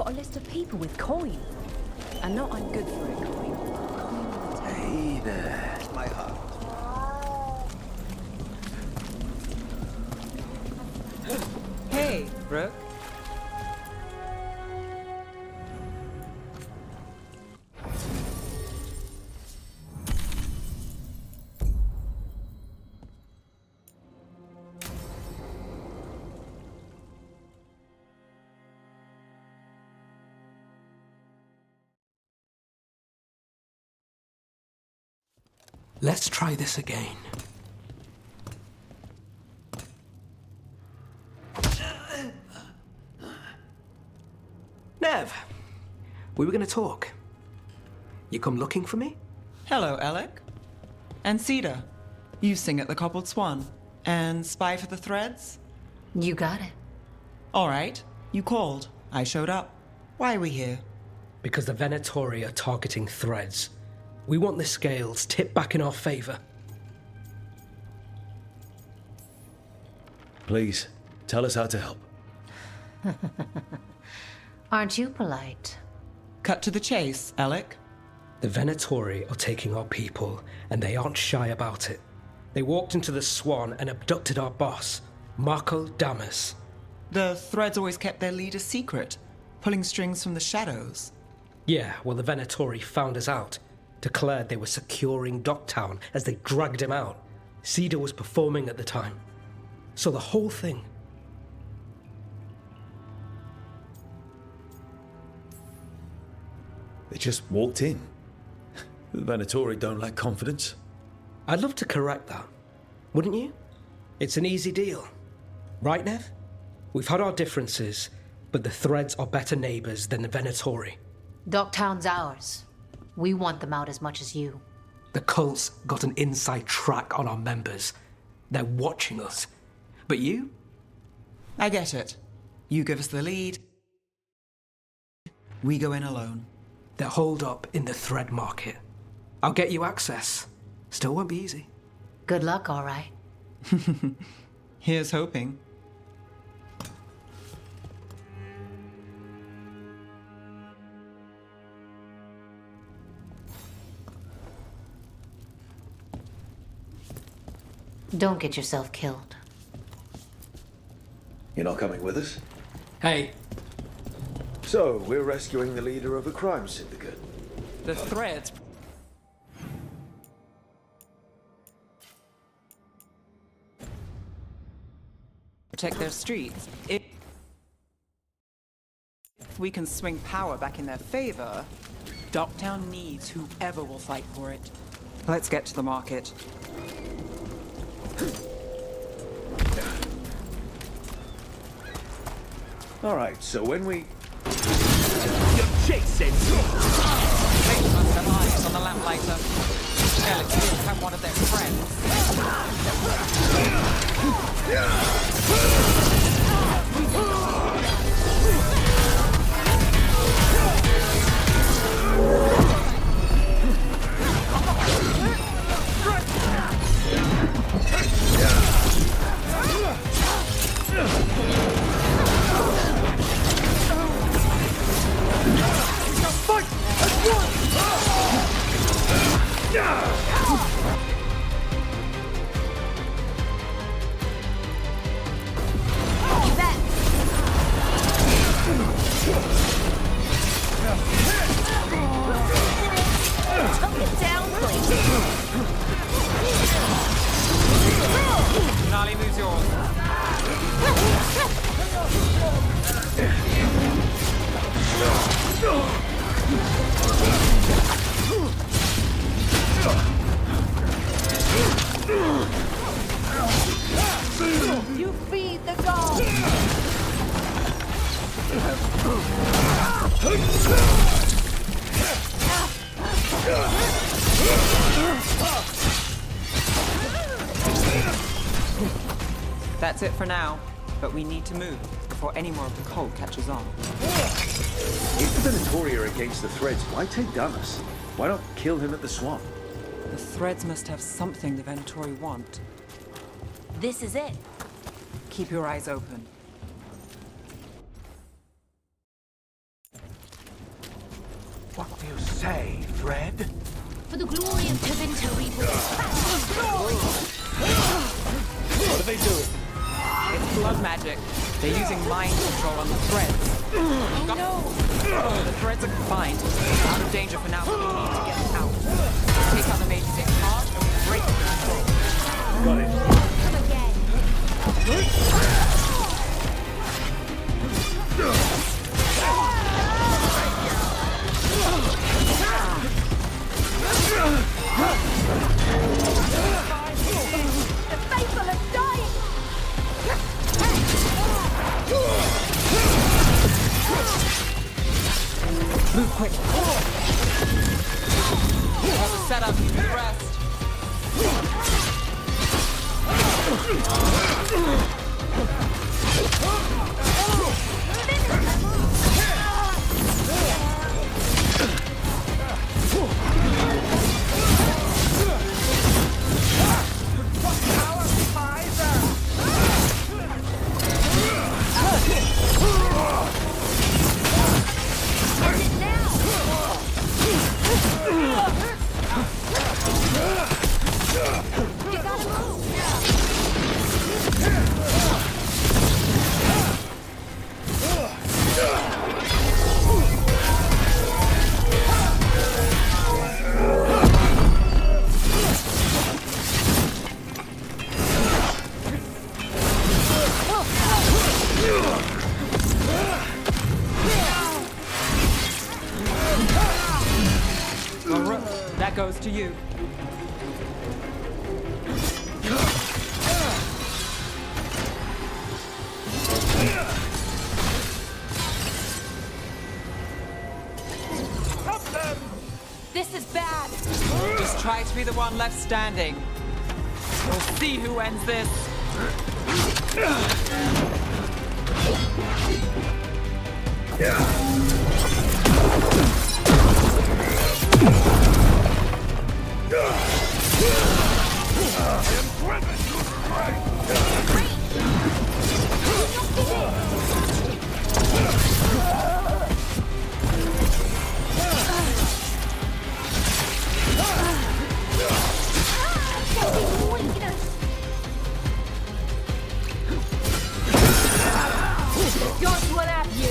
got a list of people with coin. And not I'm good for a coin. Hey there. My heart. Hey, Brooke. Let's try this again. Nev, we were going to talk. You come looking for me? Hello, Alec. And Cedar. You sing at the Cobbled Swan. And spy for the threads? You got it. All right. You called. I showed up. Why are we here? Because the Venatori are targeting threads. We want the scales tipped back in our favor. Please, tell us how to help. Aren't you polite? Cut to the chase, Alec. The Venatori are taking our people, and they aren't shy about it. They walked into the Swan and abducted our boss, Marco Damas. The threads always kept their leader secret, pulling strings from the shadows. Yeah, well, the Venatori found us out. Declared they were securing Docktown as they dragged him out. Cedar was performing at the time. So the whole thing. They just walked in. The Venatori don't lack confidence. I'd love to correct that, wouldn't you? It's an easy deal. Right, Nev? We've had our differences, but the threads are better neighbors than the Venatori. Docktown's ours. We want them out as much as you. The cult's got an inside track on our members. They're watching us. But you? I get it. You give us the lead. We go in alone. They're holed up in the thread market. I'll get you access. Still won't be easy. Good luck, all right. Here's hoping. Don't get yourself killed. You're not coming with us? Hey, So, we're rescuing the leader of a crime syndicate. The threads. Protect their streets. If we can swing power back in their favor, Docktown needs whoever will fight for it. Let's get to the market. Alright, so when we... You're chasing! They must have eyes on the lamplighter. Alex will have one of their friends. Gnarly moves yours. You feed the dog! That's it for now, but we need to move before any more of the cult catches on. If the Venatori are against the threads, why take Damas? Why not kill him at the Swan? The threads must have something the Venatori want. This is it. Keep your eyes open. You say, Fred? For the glory of Tevinter Reborn. What are they doing? It's blood magic. They're using mind control on the threads. Oh no! The threads are confined. Out of danger for now, but we need to get them out. Take out the major six parts and we break the control. Got it. Come again. The faithful are dying! Move quick. All the setup, you can rest. That goes to you. This is bad. Just try to be the one left standing. We'll see who ends this. Got one at you.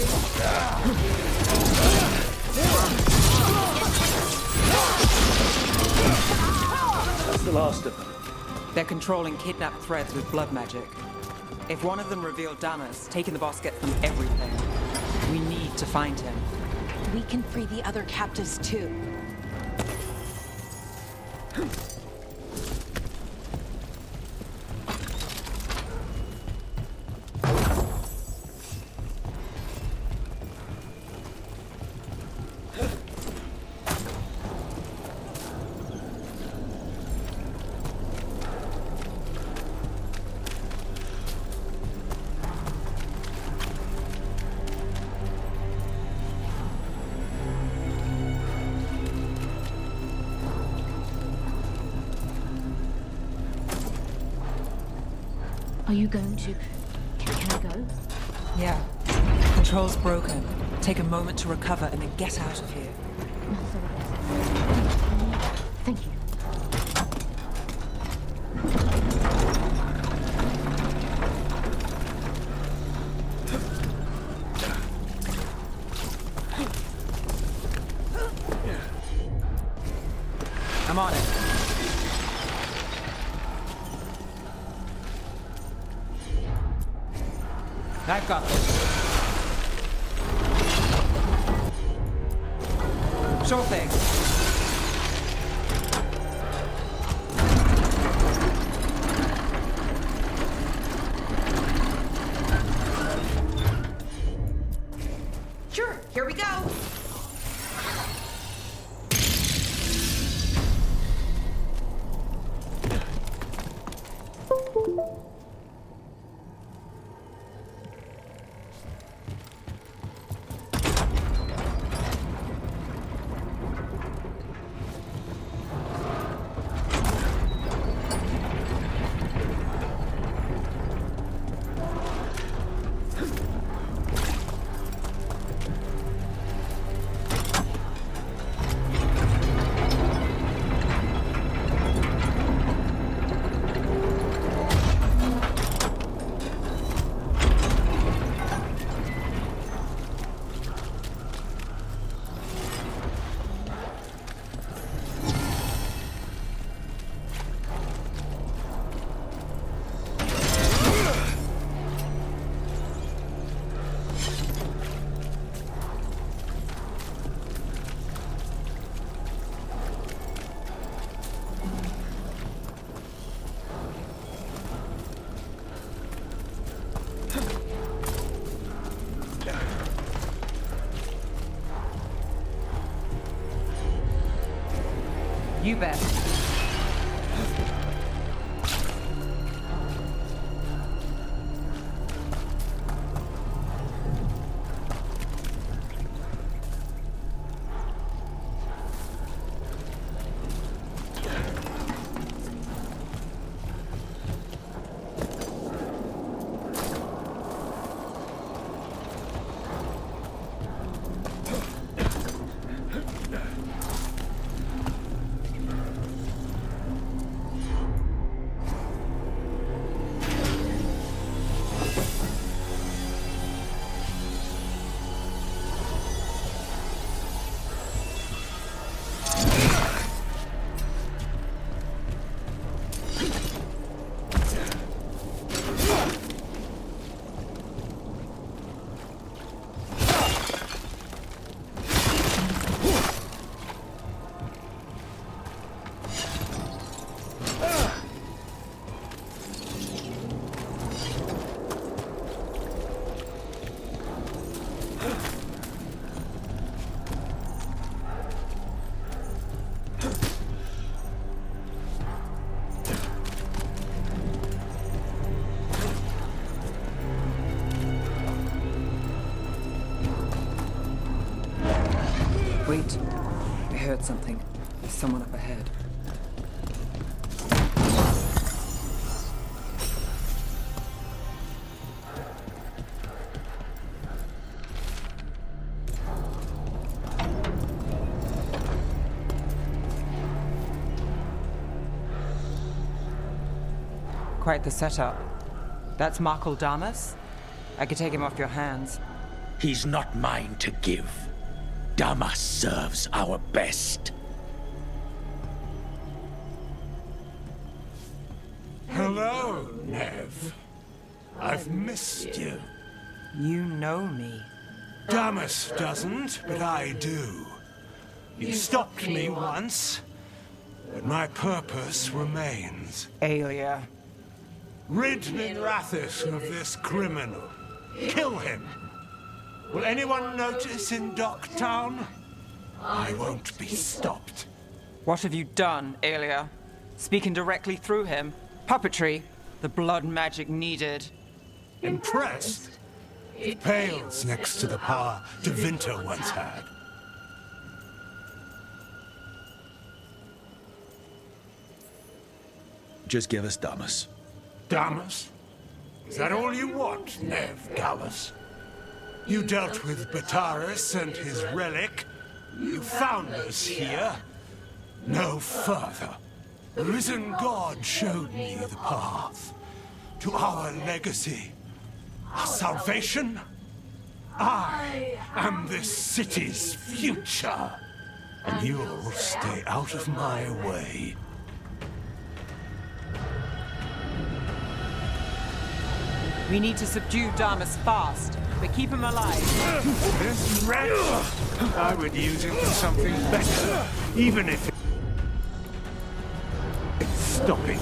That's the last of them. They're controlling kidnapped threads with blood magic. If one of them revealed Damas, taking the boss gets them everything. We need to find him. We can free the other captives too. Are you going to... Can I go? Yeah. Control's broken. Take a moment to recover and then get out of here. Thank you. I'm on it. I've got this. Sure thing. Sure, here we go. You bet. Wait. I heard something. There's someone up ahead. Quite the setup. That's Markle Damas? I could take him off your hands. He's not mine to give. Damas serves our best. Hello, Nev. I've missed you. You know me. Damas doesn't, but I do. You stopped me once, but my purpose remains. Aelia. Rid Minrathis of this criminal. Kill him. Will anyone notice in Docktown? I won't be stopped. What have you done, Aelia? Speaking directly through him? Puppetry? The blood magic needed? Impressed? It pales next to the power Devinter once had. Just give us Damas. Damas? Is that all you want, Nev Gallus? You dealt with Bataris and his relic. You found us here. No further. The risen God showed me the path to our legacy, our salvation. I am this city's future, and you'll stay out of my way. We need to subdue Damas fast, but keep him alive. This wretch? I would use him for something better, even if it's stopping.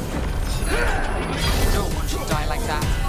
No one should die like that.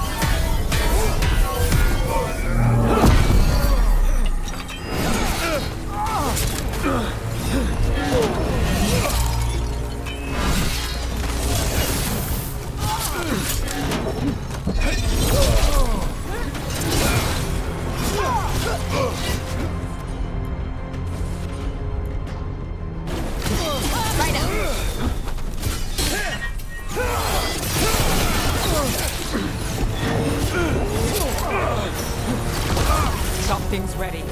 Something's ready.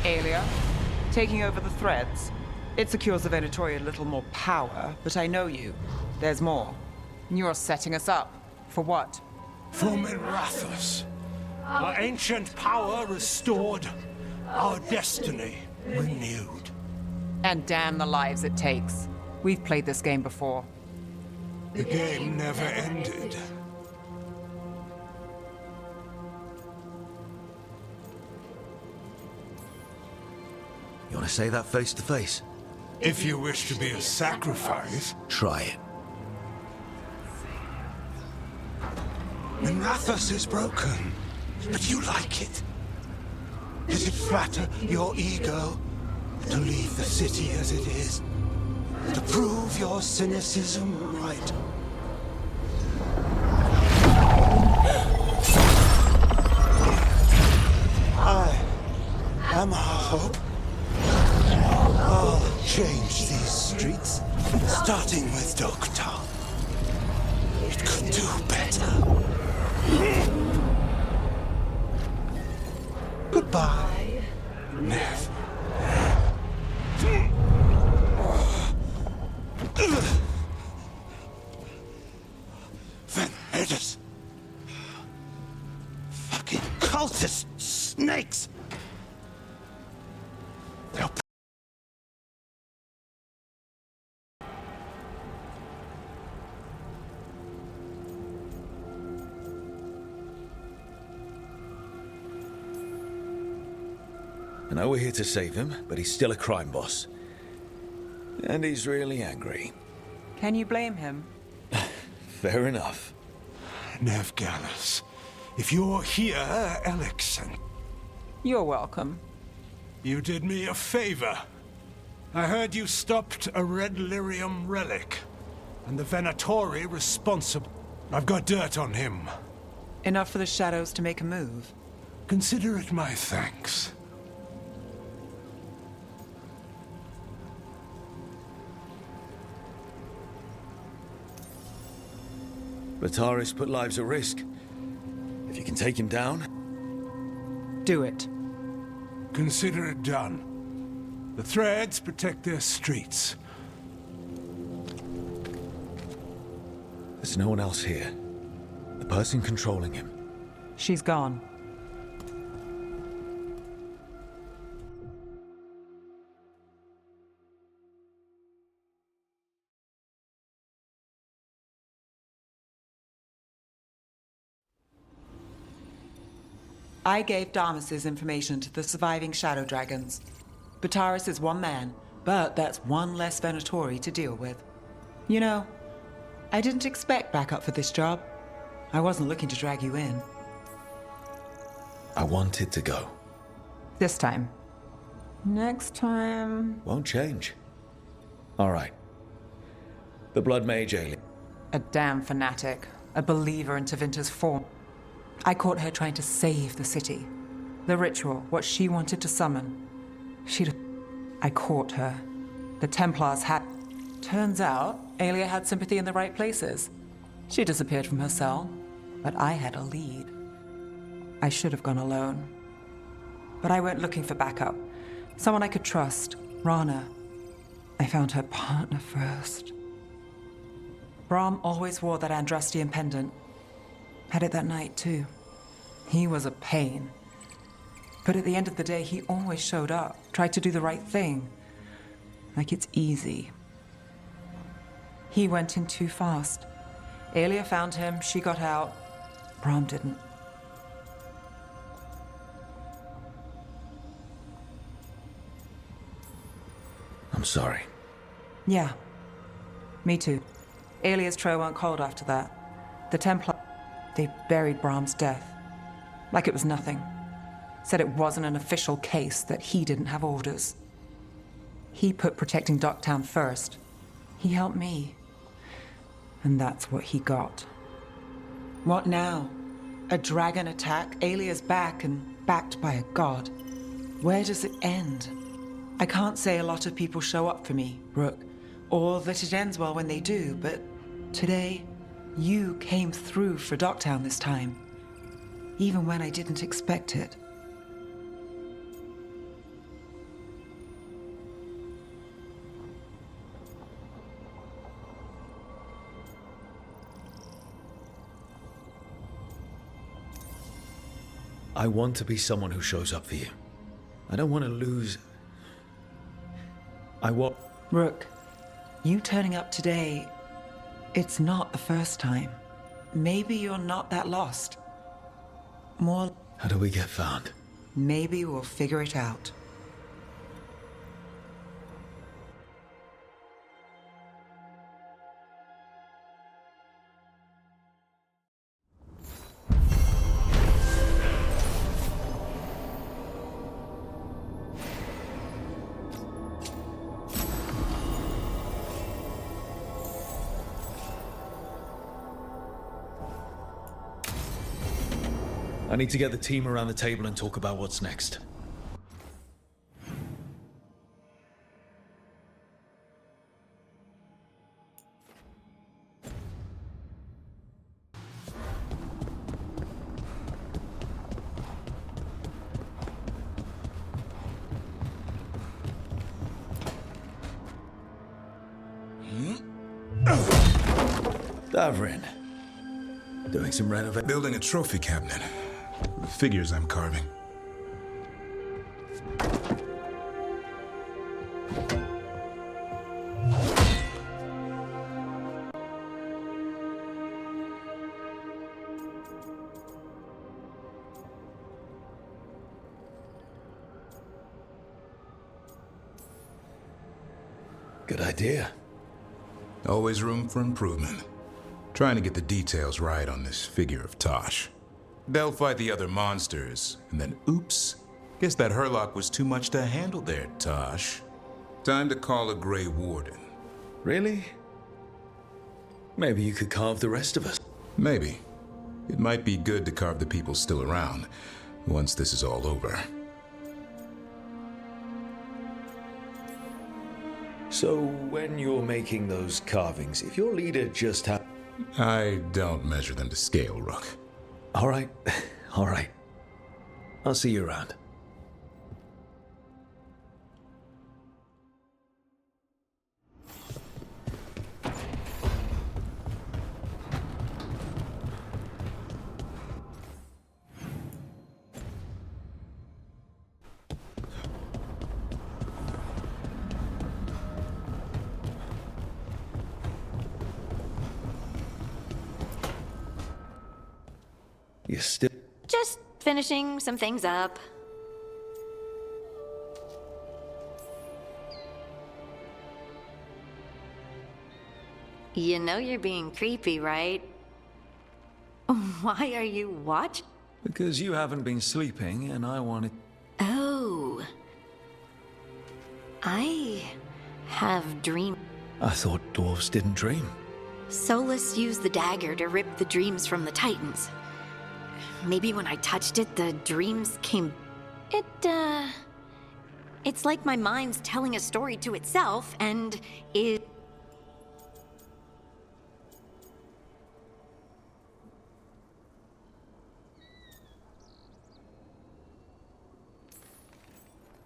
Aelia, taking over the threads. It secures the Venatori a little more power, but I know you. There's more. You're setting us up. For what? For Minrathous. Our ancient power restored, our destiny renewed. And damn the lives it takes. We've played this game before. The game never ended. You want to say that face to face? If you wish to be a sacrifice, Try it. Minrathous is broken, but you like it. Does it flatter your ego to leave the city as it is? To prove your cynicism right? I am our hope. I'll change these streets, starting with Dokta. It could do better. Goodbye, Nev. Venedus. Fucking cultist snakes. They'll I know we're here to save him, but he's still a crime boss. And he's really angry. Can you blame him? Fair enough. Nev Gallus. If you're here, Elixon, You're welcome. you did me a favor. I heard you stopped a red lyrium relic, and the Venatori responsible. I've got dirt on him. Enough for the shadows to make a move. Consider it my thanks. Vitaris put lives at risk. If you can take him down, Do it. Consider it done. The Threads protect their streets. there's no one else here. The person controlling him. She's gone. I gave Damas's information to the surviving Shadow Dragons. Bataris is one man, but that's one less Venatori to deal with. You know, I didn't expect backup for this job. I wasn't looking to drag you in. I wanted to go. This time. Next time... Won't change. All right. The Blood Mage alien. A damn fanatic. A believer in Tevinter's form. I caught her trying to save the city. The ritual, what she wanted to summon. I caught her. The Templars had... Turns out, Aelia had sympathy in the right places. She disappeared from her cell, but I had a lead. I should have gone alone. But I went looking for backup. Someone I could trust. Rana. I found her partner first. Brahm always wore that Andrastian pendant. Had it that night, too. He was a pain. But at the end of the day, he always showed up, tried to do the right thing. Like it's easy. He went in too fast. Aelia found him, she got out. Brahm didn't. I'm sorry. Yeah. Me too. Aelia's trail went cold after that. The Templar... They buried Brahm's death. Like it was nothing. Said it wasn't an official case, that he didn't have orders. He put protecting Docktown first. He helped me. And that's what he got. What now? A dragon attack, Aelia's back, and backed by a god. Where does it end? I can't say a lot of people show up for me, Rook, or that it ends well when they do, but today, you came through for Docktown this time, even when I didn't expect it. I want to be someone who shows up for you. I don't want to lose. Rook, you turning up today, it's not the first time. Maybe you're not that lost. More, How do we get found? maybe we'll figure it out. I need to get the team around the table and talk about what's next. Davrin. Doing some renovation. Building a trophy cabinet. The figures I'm carving. Good idea. Always room for improvement. Trying to get the details right on this figure of Tosh. They'll fight the other monsters, and then oops. Guess that Herlock was too much to handle there, Tosh. Time to call a Grey Warden. Really? Maybe you could carve the rest of us. Maybe. It might be good to carve the people still around, once this is all over. So, when you're making those carvings, if your leader just I don't measure them to scale, Rook. All right. All right. I'll see you around. You still... Just finishing some things up. You know you're being creepy, right? Why are you watching? Because you haven't been sleeping, and I wanted... Oh. I have dreamed. I thought dwarves didn't dream. Solus used the dagger to rip the dreams from the Titans. Maybe when I touched it, the dreams came... It's like my mind's telling a story to itself, and it...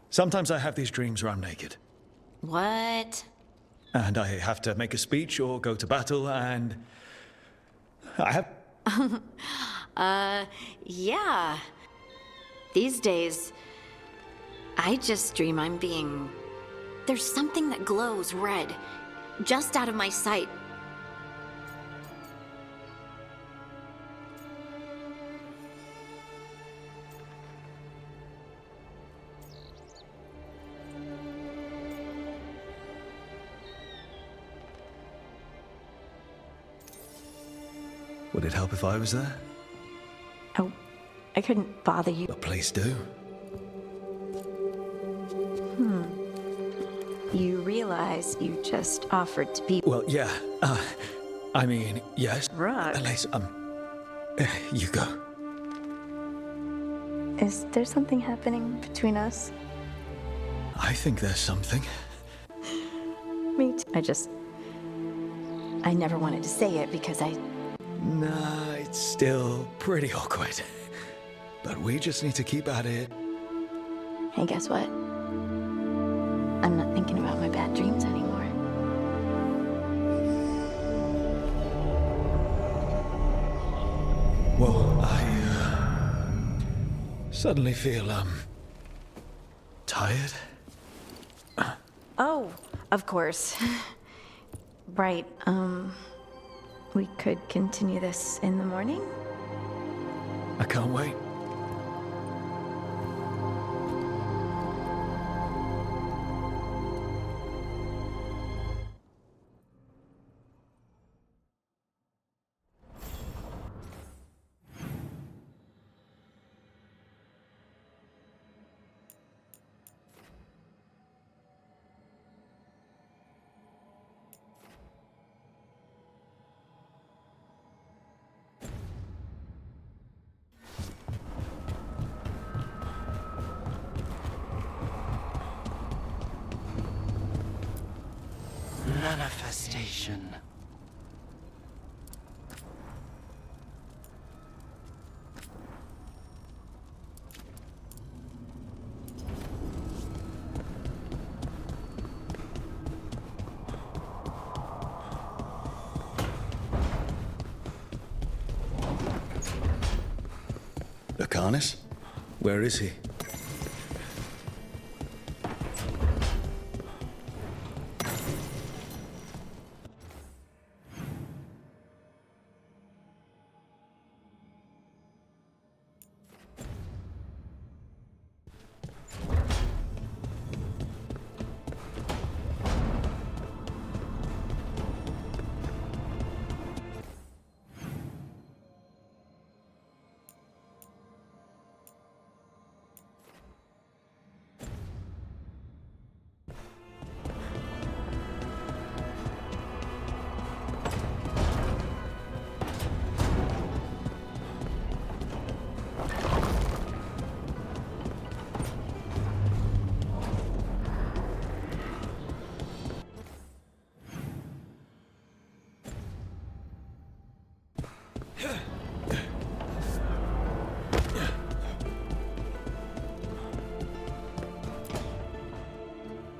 Sometimes I have these dreams where I'm naked. What? And I have to make a speech or go to battle, and... I have... Yeah. These days, I just dream I'm being... There's something that glows red, just out of my sight. Would it help if I was there? Oh, I couldn't bother you. Well, please do. You realize you just offered to be... Well, yeah. I mean, yes. Rook. Unless, you go. Is there something happening between us? I think there's something. Me too. I never wanted to say it because Nah, it's still pretty awkward. But we just need to keep at it. Hey, guess what? I'm not thinking about my bad dreams anymore. Well, Suddenly feel, tired? Oh, of course. Right, we could continue this in the morning? I can't wait. Manifestation. Lucanus? Where is he?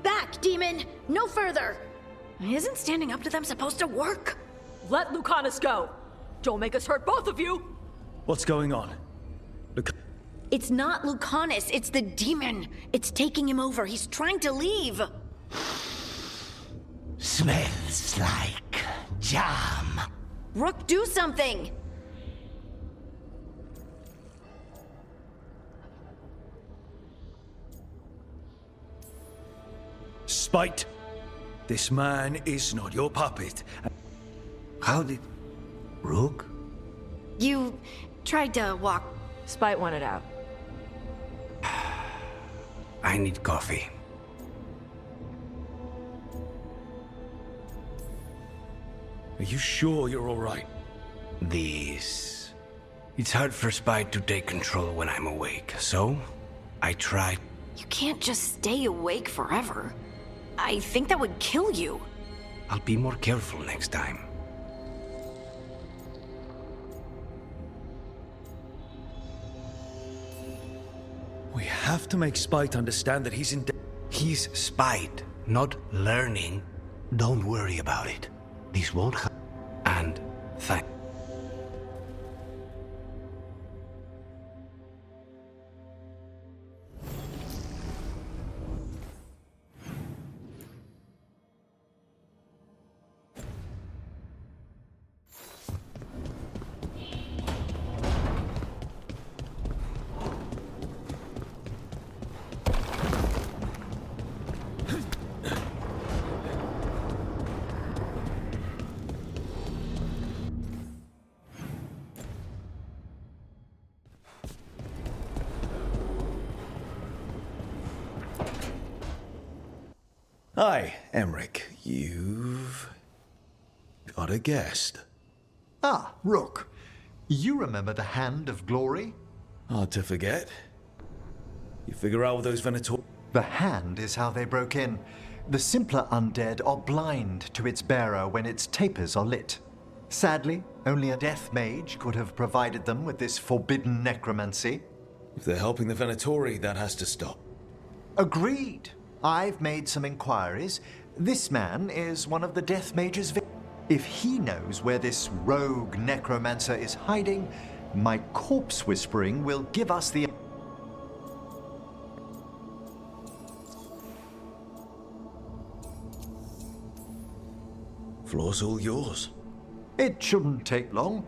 Back, demon! No further! Isn't standing up to them supposed to work? Let Lucanus go! Don't make us hurt both of you! What's going on? Look. It's not Lucanus, it's the demon. It's taking him over. He's trying to leave. Smells like jam. Rook, do something! Spite! This man is not your puppet. How did... Rook? You tried to walk. Spite wanted out. I need coffee. Are you sure you're all right? This... It's hard for Spite to take control when I'm awake, so I tried. You can't just stay awake forever. I think that would kill you. I'll be more careful next time. We have to make Spite understand that he's in. He's Spite, not learning. Don't worry about it. This won't happen. And thank... Hi, Emmerich. You've got a guest. Ah, Rook. You remember the Hand of Glory? Hard to forget. You figure out what those Venator... The Hand is how they broke in. The simpler undead are blind to its bearer when its tapers are lit. Sadly, only a death mage could have provided them with this forbidden necromancy. If they're helping the Venatori, that has to stop. Agreed. I've made some inquiries. This man is one of the death mage's If he knows where this rogue necromancer is hiding, my corpse whispering will give us the... Floor's all yours. It shouldn't take long.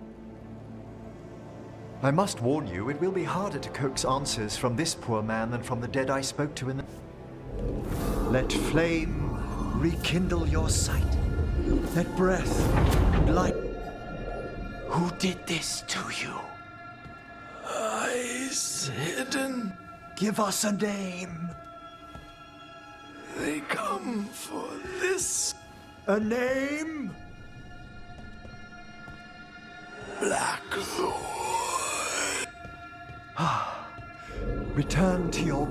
I must warn you, it will be harder to coax answers from this poor man than from the dead I spoke to in the... Let flame rekindle your sight. Let breath and light... Who did this to you? Eyes hidden. Give us a name. They come for this. A name? Blackthorn. Return to your...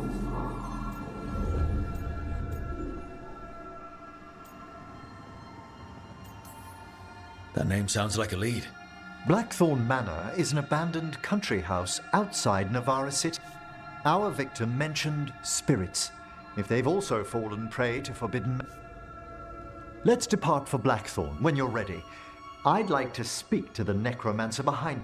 That name sounds like a lead. Blackthorn Manor is an abandoned country house outside Navarra City. Our victim mentioned spirits. If they've also fallen prey to forbidden... Let's depart for Blackthorn when you're ready. I'd like to speak to the necromancer behind...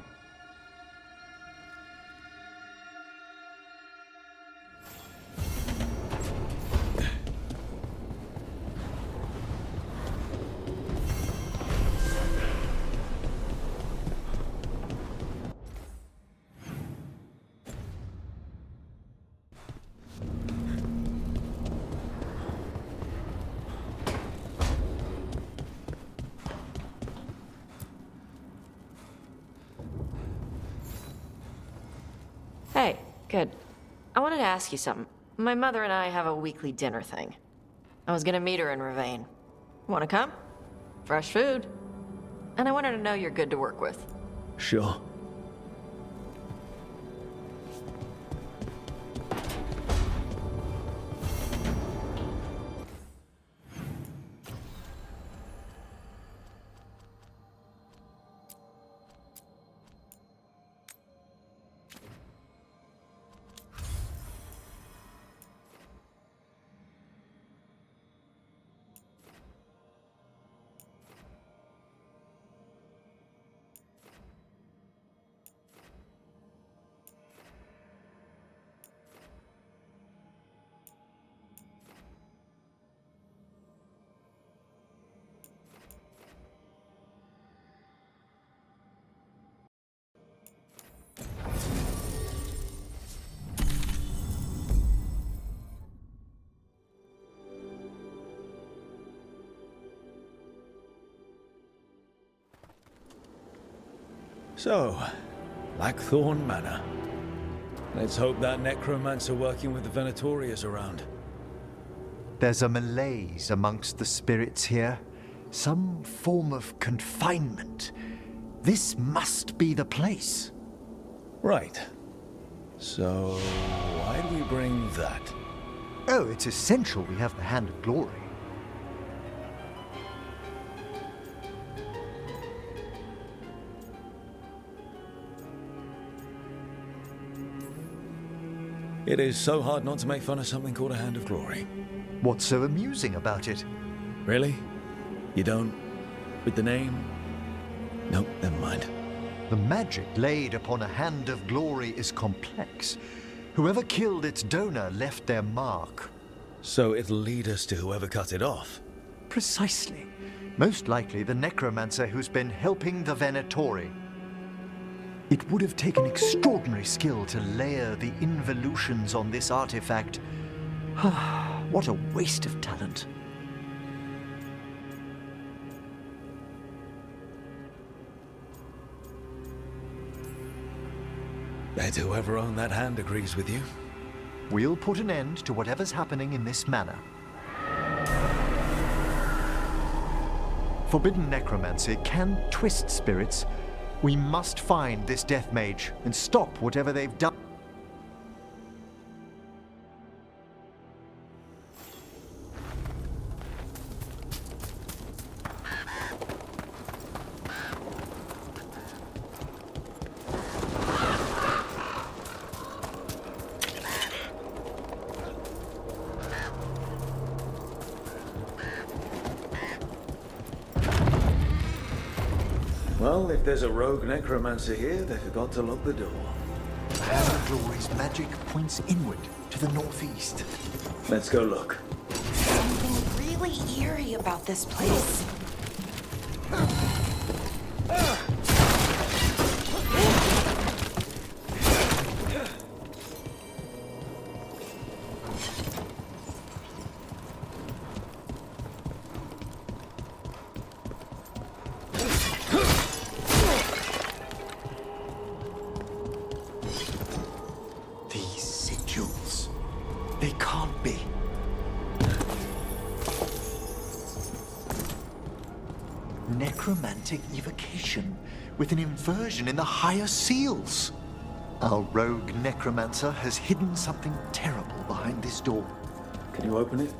Hey, good. I wanted to ask you something. My mother and I have a weekly dinner thing. I was gonna meet her in Ravane. Wanna come? Fresh food. And I want her to know you're good to work with. Sure. So, Blackthorn Manor. Let's hope that necromancer working with the Venatori is around. There's a malaise amongst the spirits here. Some form of confinement. This must be the place. Right. So, why do we bring that? Oh, it's essential we have the Hand of Glory. It is so hard not to make fun of something called a Hand of Glory. What's so amusing about it? Really? You don't? With the name? Nope, never mind. The magic laid upon a Hand of Glory is complex. Whoever killed its donor left their mark. So it'll lead us to whoever cut it off? Precisely. Most likely the necromancer who's been helping the Venatori. It would have taken extraordinary skill to layer the involutions on this artifact. What a waste of talent. Bet whoever owned that hand agrees with you. We'll put an end to whatever's happening in this manor. Forbidden necromancy can twist spirits. We must find this death mage and stop whatever they've done. Well, if there's a rogue necromancer here, they forgot to lock the door. The Hand of Glory's magic points inward to the northeast. Let's go look. Something really eerie about this place. Necromantic evocation with an inversion in the higher seals. Our rogue necromancer has hidden something terrible behind this door. Can you open it?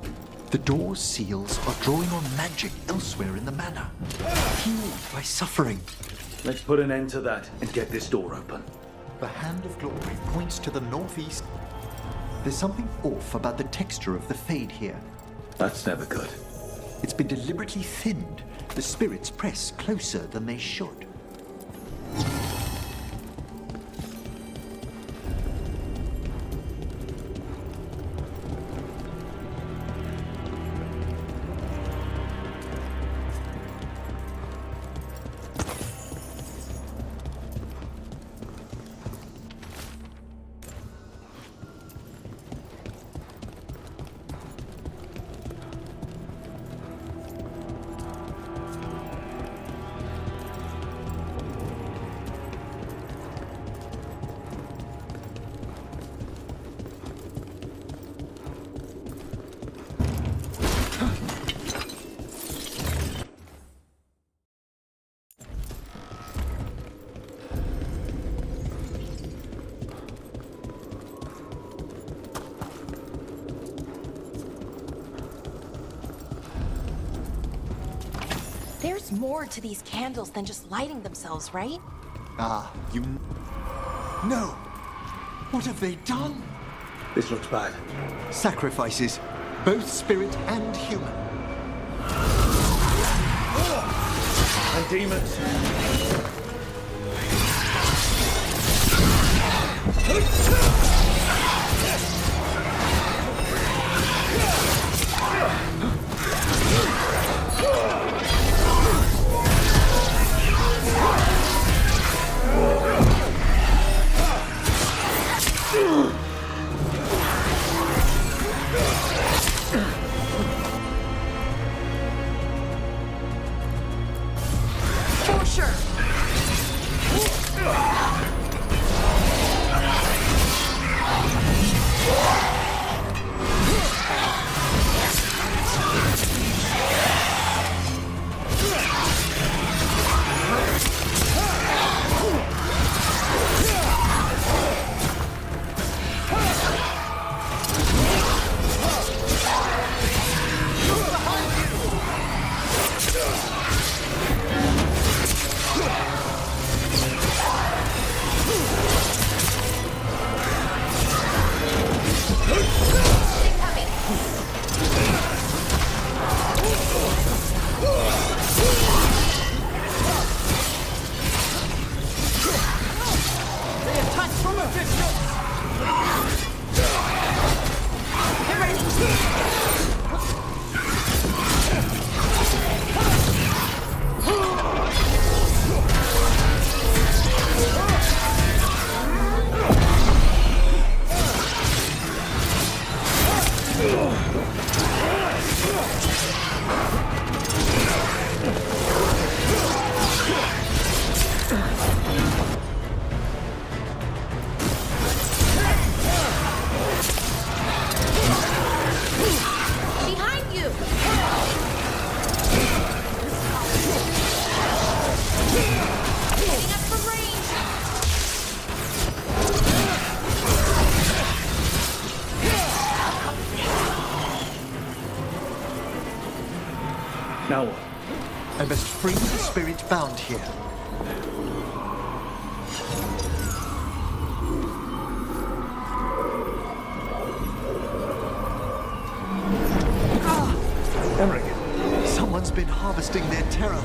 The door's seals are drawing on magic elsewhere in the manor, fueled by suffering. Let's put an end to that and get this door open. The hand of glory points to the northeast. There's something off about the texture of the fade here. That's never good. It's been deliberately thinned. The spirits press closer than they should. There's more to these candles than just lighting themselves, right? You... No! What have they done? This looks bad. Sacrifices, both spirit and human. And demons. For sure. Now what? I must free the spirit bound here. Emmerich. Someone's been harvesting their terror.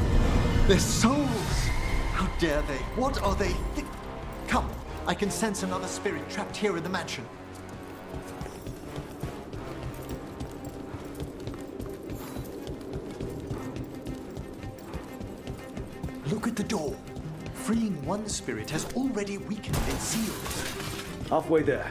Their souls. How dare they? What are they? Come, I can sense another spirit trapped here in the mansion. Look at the door. Freeing one spirit has already weakened its seals. Halfway there.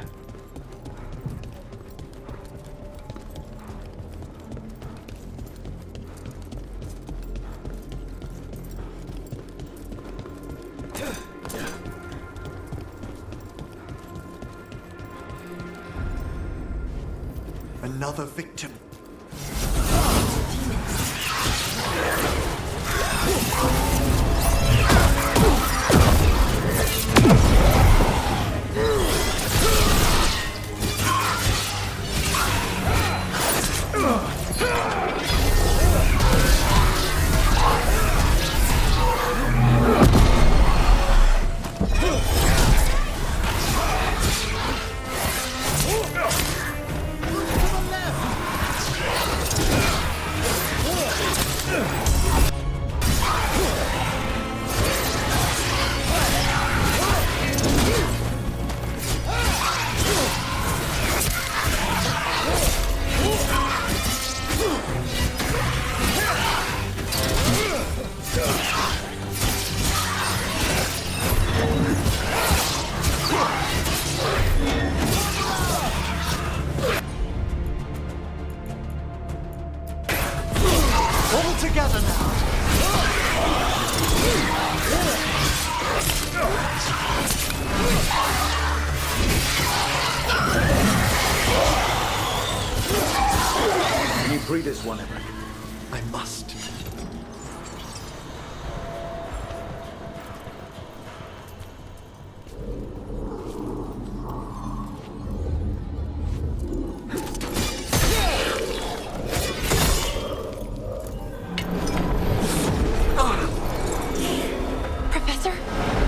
Another victim. together now. Can you free this one, Emmerich? I must.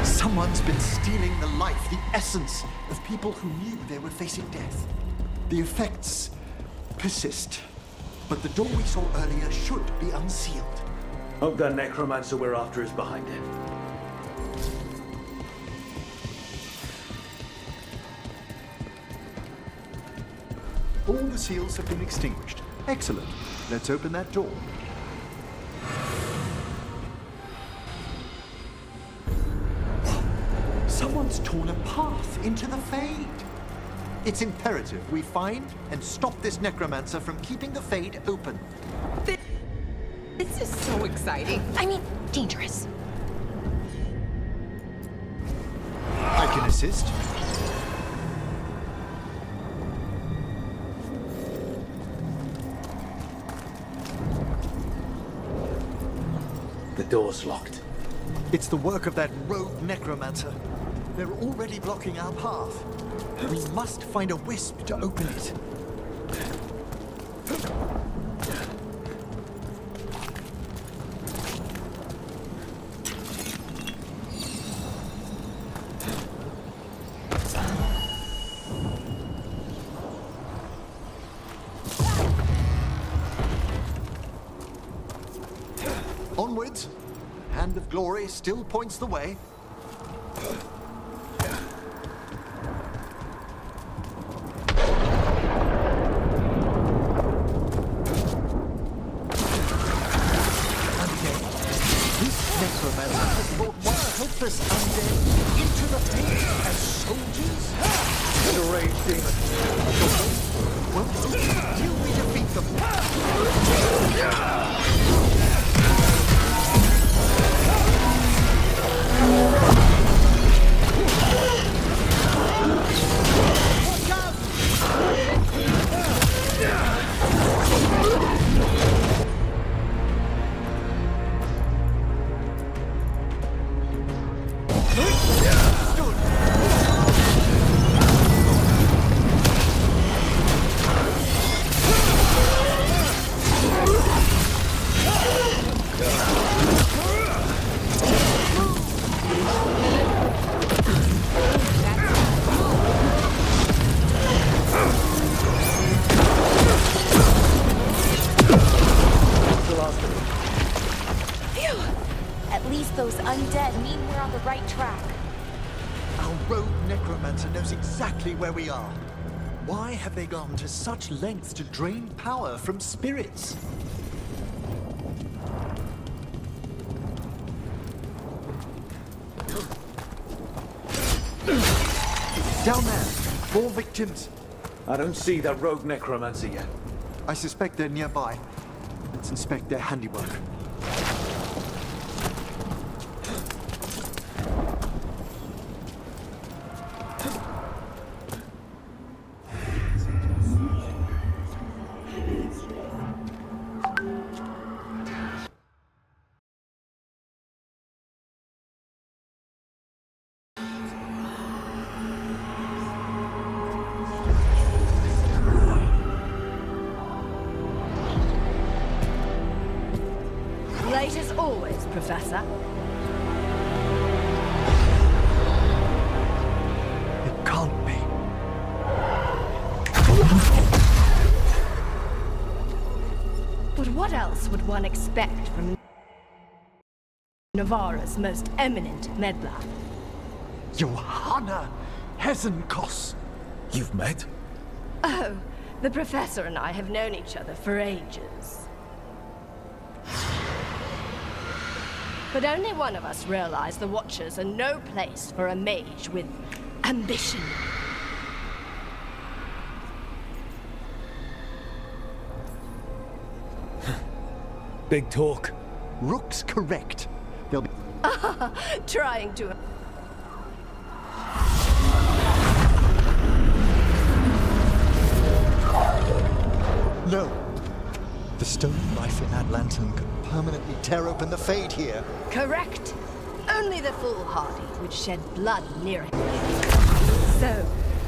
Someone's been stealing the life, the essence of people who knew they were facing death. The effects persist, but the door we saw earlier should be unsealed. Hope that necromancer we're after is behind it. All the seals have been extinguished. Excellent. Let's open that door. Someone's torn a path into the Fade. It's imperative we find and stop this necromancer from keeping the Fade open. This is so exciting. I mean, dangerous. I can assist. The door's locked. It's the work of that rogue necromancer. They're already blocking our path. We must find a wisp to open it. Onwards. Hand of Glory still points the way. Undead into the pit as soldiers? And a rage demon. Won't open till we defeat them. Watch out! Those undead mean we're on the right track. Our rogue necromancer knows exactly where we are. Why have they gone to such lengths to drain power from spirits? Down there. 4 victims. I don't see that rogue necromancer yet. I suspect they're nearby. Let's inspect their handiwork. Late as always, Professor. It can't be. But what else would one expect from Navarra's most eminent meddler? Johanna Hesenkos. You've met? Oh, the Professor and I have known each other for ages. But only one of us realized the Watchers are no place for a mage with ambition. Big talk. Rook's correct. They'll be... Trying to... No. The stone knife in that lantern could permanently tear open the Fade here. Correct. Only the foolhardy would shed blood near it. So,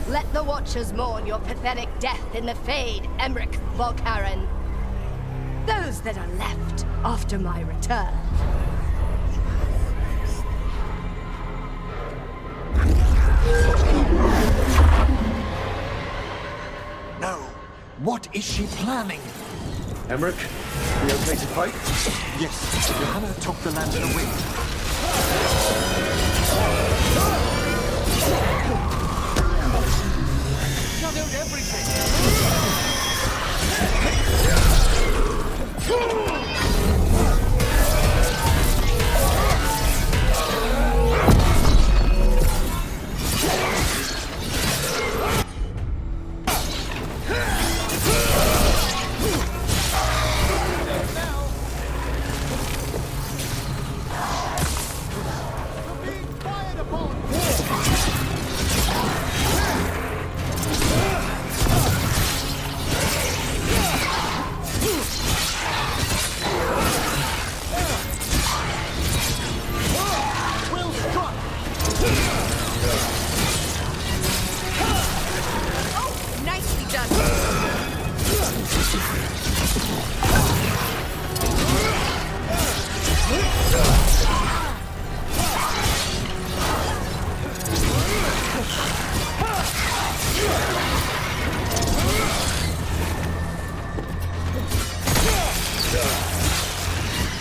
let the Watchers mourn your pathetic death in the Fade, Emmerich Volkaren. Those that are left after my return. No. What is she planning? Emmerich, you okay to fight? Yes, Johanna took the lantern away. Shadowed everything!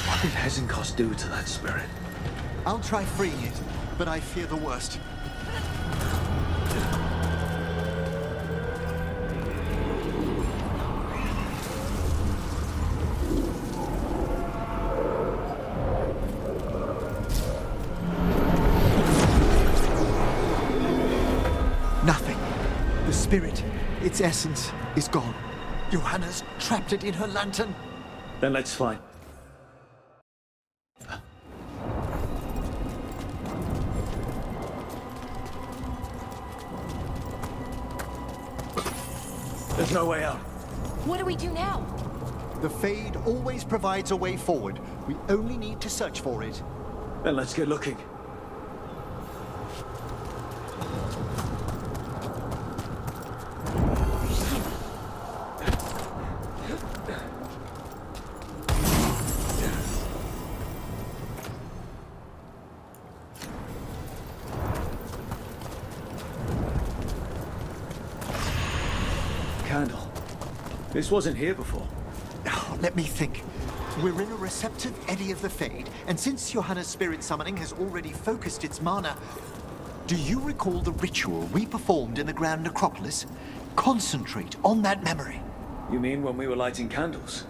What did Hesenkos do to that spirit? I'll try freeing it, but I fear the worst. Nothing. The spirit, its essence, is gone. Johanna's trapped it in her lantern. Then let's find. There's no way out. What do we do now? The Fade always provides a way forward. We only need to search for it. Then let's get looking. Candle. This wasn't here before. Oh, let me think. We're in a receptive eddy of the Fade, and since Johanna's spirit summoning has already focused its mana, do you recall the ritual we performed in the Grand Necropolis? Concentrate on that memory. You mean when we were lighting candles?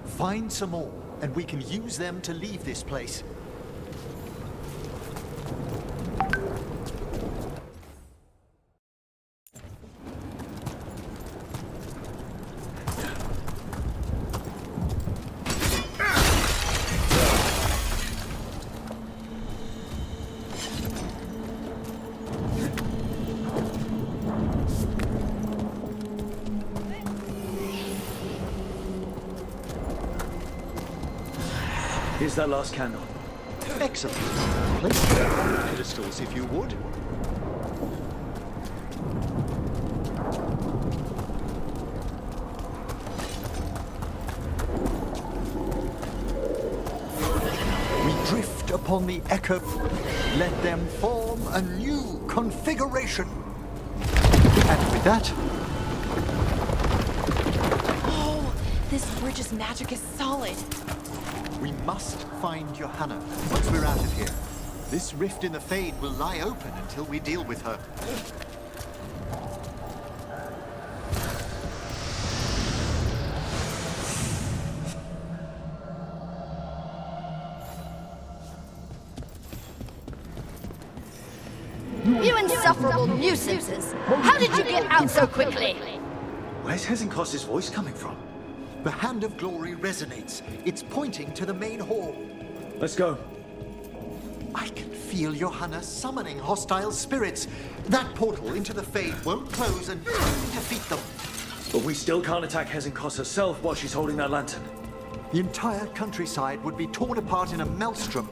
Find some more, and we can use them to leave this place. Here's that last candle. Excellent. Place them on the pedestals if you would. We drift upon the echo. Let them form a new configuration. And with that... Oh, this bridge's magic is solid. We must find Johanna once we're out of here. This rift in the Fade will lie open until we deal with her. You insufferable nuisances! How did you get out so quickly? Where's Hezenkos's voice coming from? The Hand of Glory resonates. It's pointing to the main hall. Let's go. I can feel Johanna summoning hostile spirits. That portal into the Fade won't close until we defeat them. But we still can't attack Hezenkos herself while she's holding that lantern. The entire countryside would be torn apart in a maelstrom.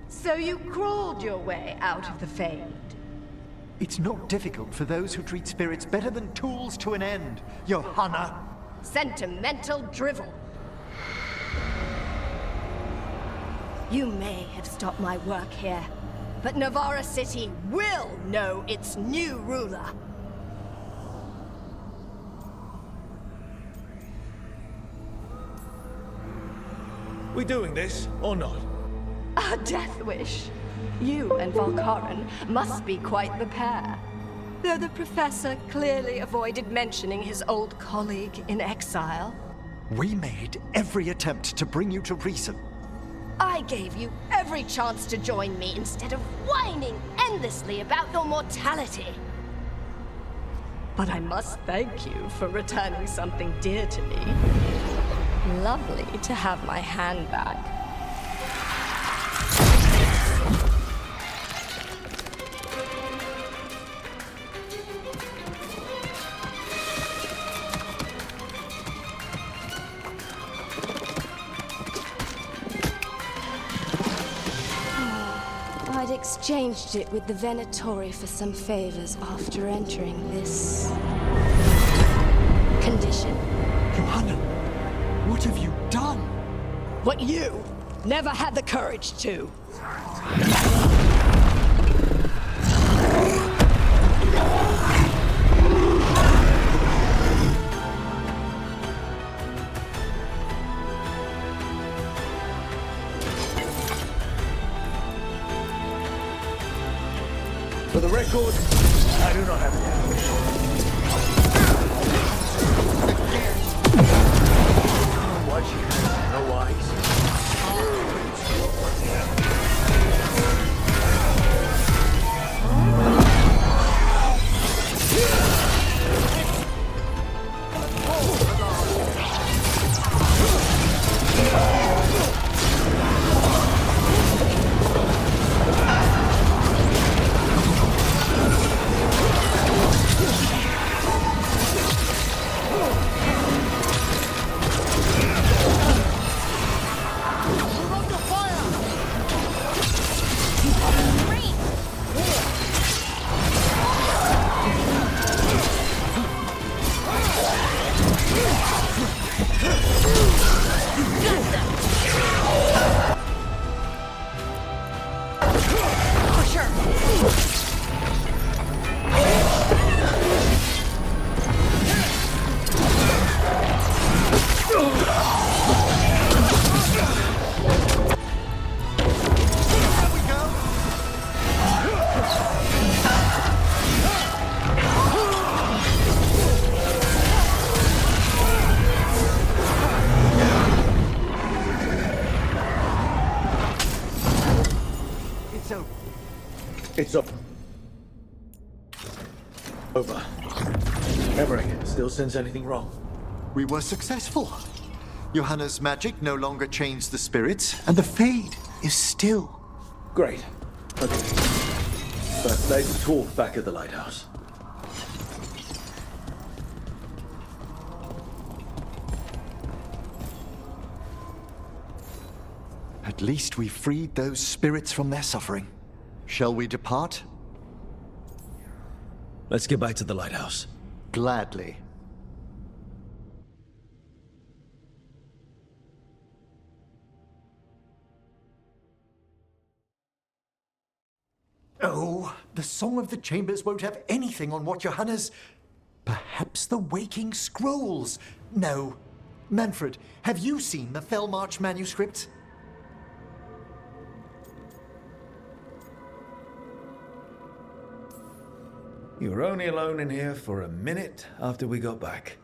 So you crawled your way out of the Fade? It's not difficult for those who treat spirits better than tools to an end, Johanna. Sentimental drivel. You may have stopped my work here, but Navarra City will know its new ruler. We doing this or not? A death wish. You and Valkaran must be quite the pair. Though the professor clearly avoided mentioning his old colleague in exile. We made every attempt to bring you to reason. I gave you every chance to join me instead of whining endlessly about your mortality. But I must thank you for returning something dear to me. Lovely to have my hand back. I'd exchanged it with the Venatori for some favors after entering this condition. Johanna, what have you done? What you never had the courage to. For the record, I do not have the ambition. Watch you, no wise. It's up. Over. Emmerich, still sense anything wrong? We were successful. Johanna's magic no longer changed the spirits, and the Fade is still. Great. Okay. But let's talk back at the lighthouse. At least we freed those spirits from their suffering. Shall we depart? Let's get back to the lighthouse. Gladly. Oh, the Song of the Chambers won't have anything on what Johanna's... Perhaps the Waking Scrolls? No. Manfred, have you seen the Fellmarch manuscript? You were only alone in here for a minute after we got back.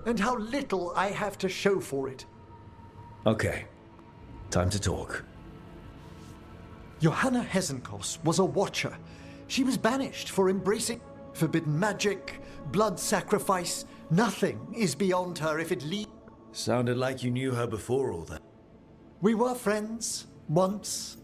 And how little I have to show for it. Okay. Time to talk. Johanna Hesenkos was a watcher. She was banished for embracing forbidden magic, blood sacrifice. Nothing is beyond her if it leads. Sounded like you knew her before all that. We were friends, once.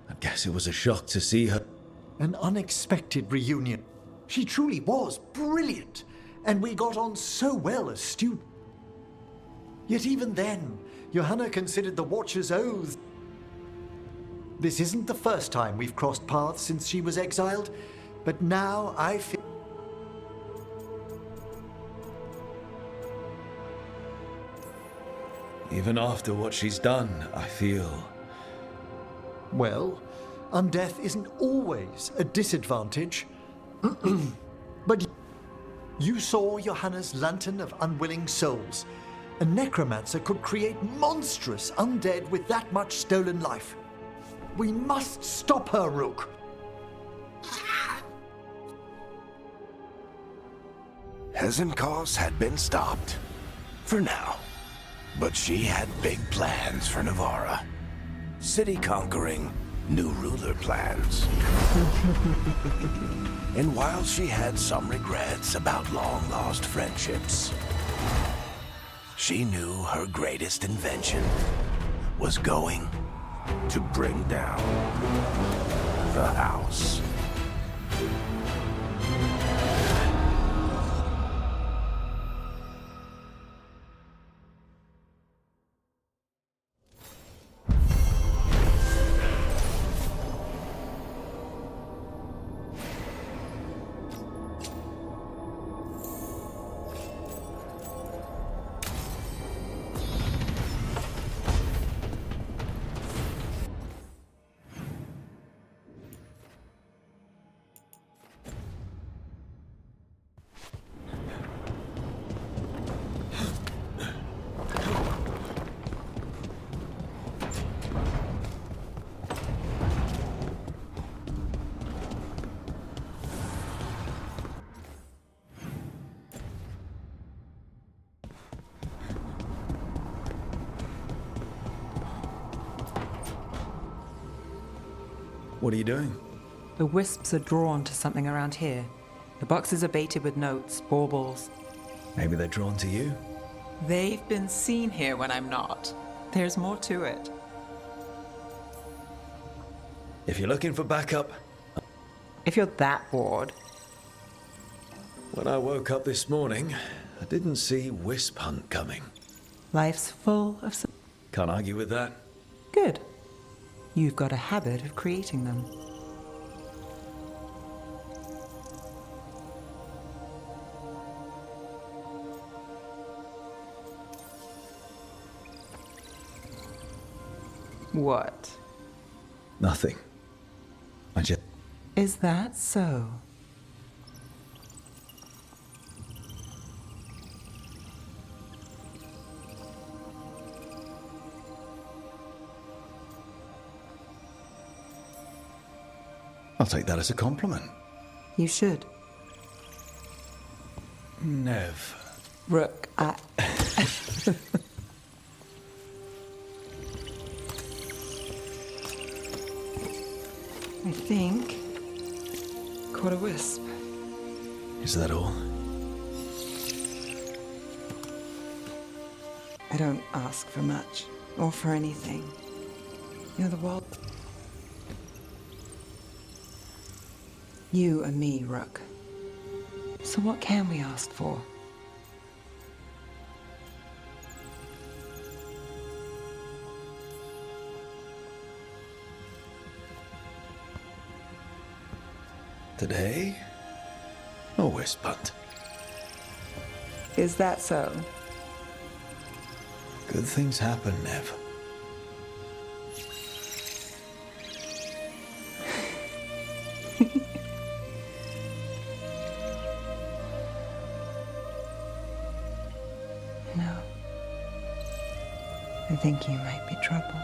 I guess it was a shock to see her. An unexpected reunion. She truly was brilliant, and we got on so well as students. Yet even then, Johanna considered the Watcher's oath. This isn't the first time we've crossed paths since she was exiled, but now I feel... Even after what she's done, I feel... Well, undeath isn't always a disadvantage. But you saw Johanna's Lantern of Unwilling Souls. A necromancer could create monstrous undead with that much stolen life. We must stop her, Rook. Hesenkos had been stopped. For now. But she had big plans for Navarra. City conquering, new ruler plans. And while she had some regrets about long-lost friendships, she knew her greatest invention was going to bring down the house. What are you doing? The wisps are drawn to something around here. The boxes are baited with notes, baubles. Maybe they're drawn to you? They've been seen here when I'm not. There's more to it. If you're looking for backup... If you're that bored. When I woke up this morning, I didn't see Wisp Hunt coming. Life's full of... Can't argue with that. Good. You've got a habit of creating them. What? Nothing. I just... Is that so? I'll take that as a compliment. You should. Nev. Rook, I think... caught a wisp. Is that all? I don't ask for much, or for anything. You're the world. You and me, Rook. So what can we ask for? Today? A wisp hunt. Is that so? Good things happen, Nev. No. I think you might be trouble.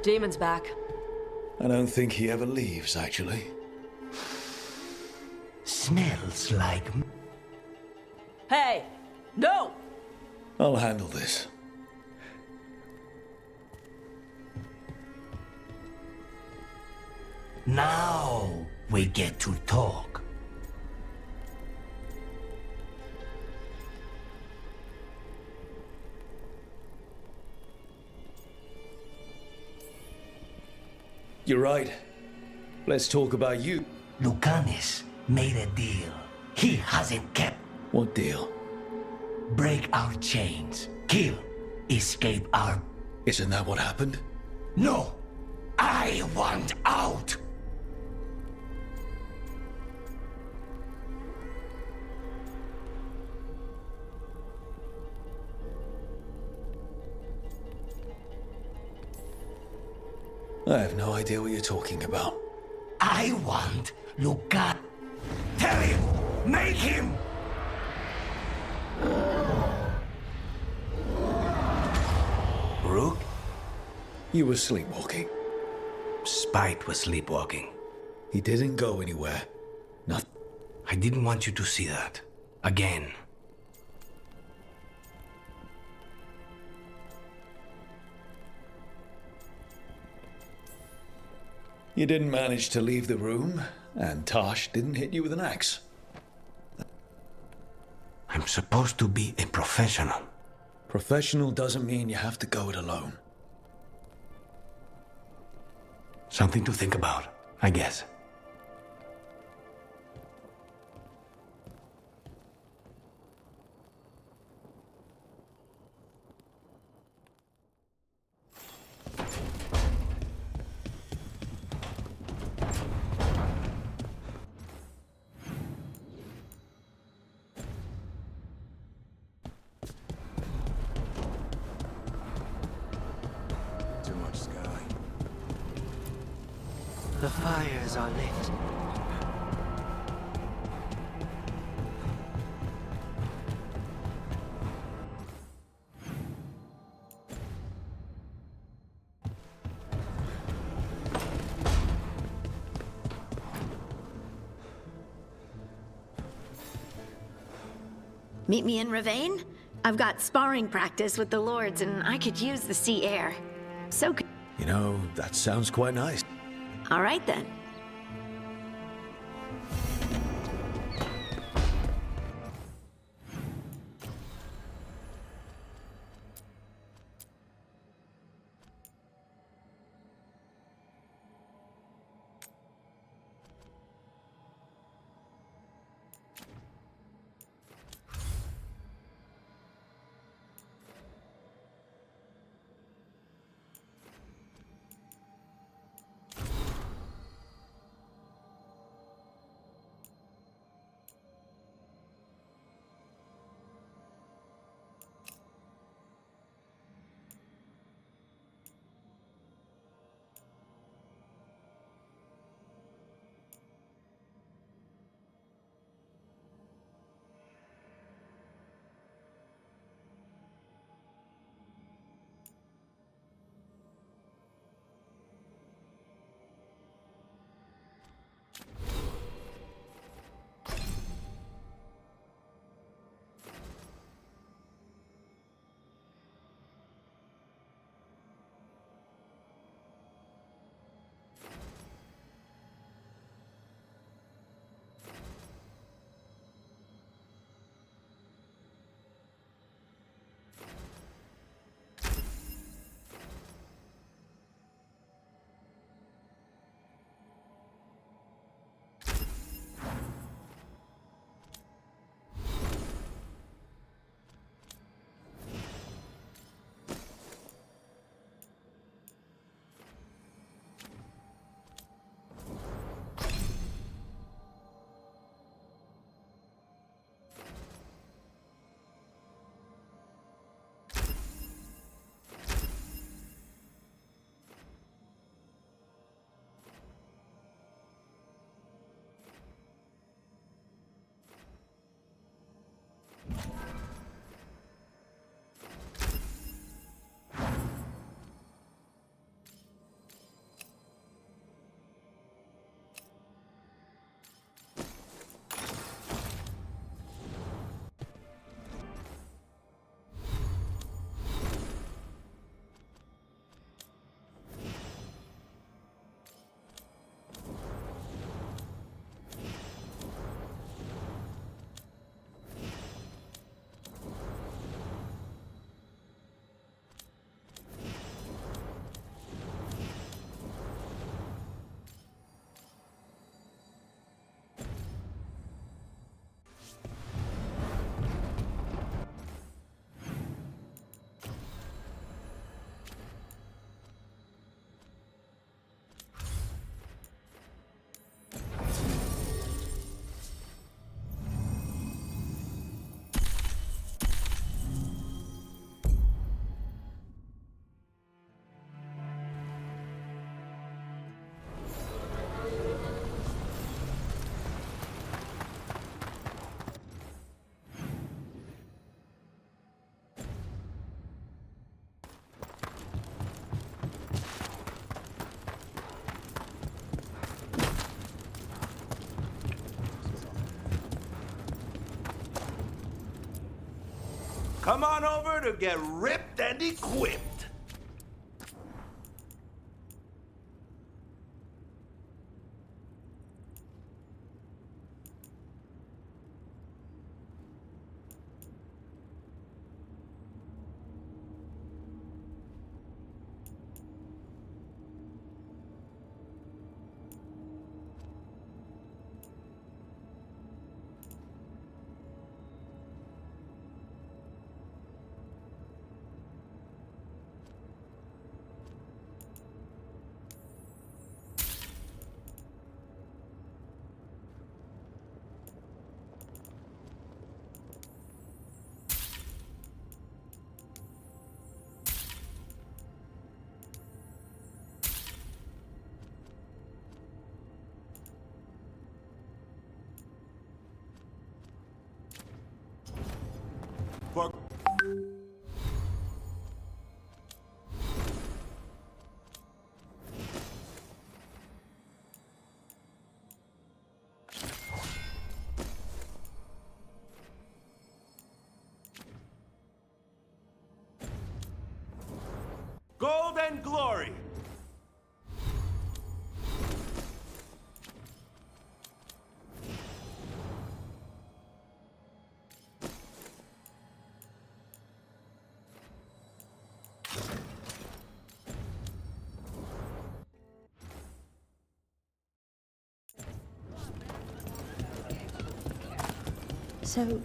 Demon's back. I don't think he ever leaves, actually. Smells like... Hey! No! I'll handle this. Now we get to talk. You're right. Let's talk about you. Lucanis made a deal he hasn't kept. What deal? Break our chains. Kill. Escape our... Isn't that what happened? No! I want out! I have no idea what you're talking about. I want Luca. Tell him! Make him! Rook? You were sleepwalking. Spite was sleepwalking. He didn't go anywhere. Nothing. I didn't want you to see that. Again. You didn't manage to leave the room, and Tosh didn't hit you with an axe. I'm supposed to be a professional. Professional doesn't mean you have to go it alone. Something to think about, I guess. The fires are lit. Meet me in Ravane? I've got sparring practice with the lords and I could use the sea air. So You know, that sounds quite nice. all right then. Come on over to get ripped and equipped. For gold and glory. So,